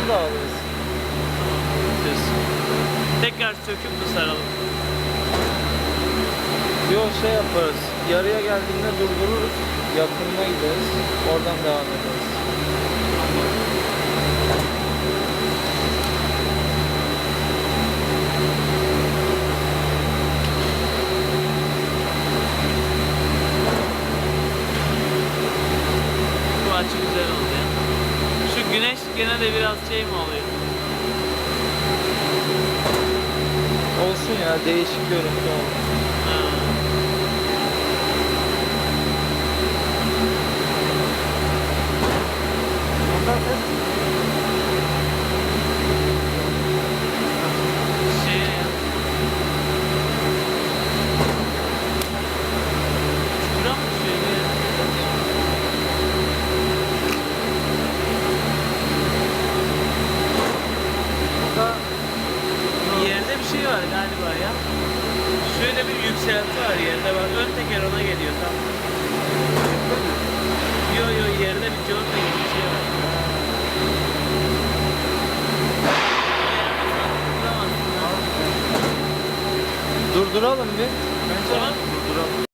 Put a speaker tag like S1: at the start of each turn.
S1: da alırız.
S2: Diyorsun. Tekrar söküp mü saralım?
S1: Yok şey yaparız. Yarıya geldiğinde durdururuz. Yakınına gideriz. Oradan devam ederiz.
S2: Bu açı güzel oldu ya. Şu güneş gene de biraz şey mi oluyor?
S1: Olsun ya, değişik görüntü olur.
S2: Ha. Şey ya. Çukura mı düşüyor ya? Yerde bir şey var galiba ya. Şöyle bir yükselti var yerde bak. Ön teker ona geliyor tam. Yo yerde bir conta gibi bir şey var.
S1: Durduralım bir.
S2: Tamam.